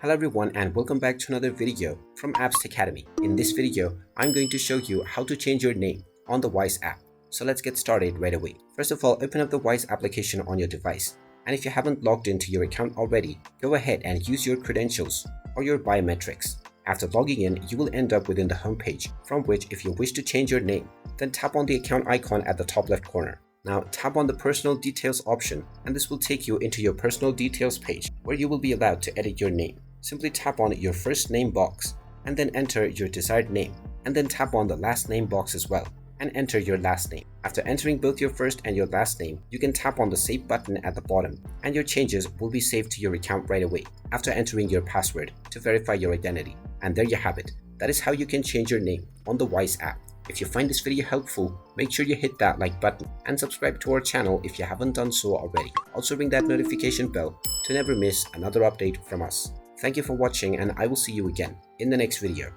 Hello everyone and welcome back to another video from Apps Academy. In this video, I'm going to show you how to change your name on the Wise app. So let's get started right away. First of all, open up the Wise application on your device. And if you haven't logged into your account already, go ahead and use your credentials or your biometrics. After logging in, you will end up within the home page, from which if you wish to change your name, then tap on the account icon at the top left corner. Now tap on the personal details option and this will take you into your personal details page where you will be allowed to edit your name. Simply tap on your first name box and then enter your desired name, and then tap on the last name box as well and enter your last name. After entering both your first and your last name, you can tap on the save button at the bottom and your changes will be saved to your account right away after entering your password to verify your identity. And there you have it. That is how you can change your name on the Wise app. If you find this video helpful, make sure you hit that like button and subscribe to our channel if you haven't done so already. Also ring that notification bell to never miss another update from us. Thank you for watching and I will see you again in the next video.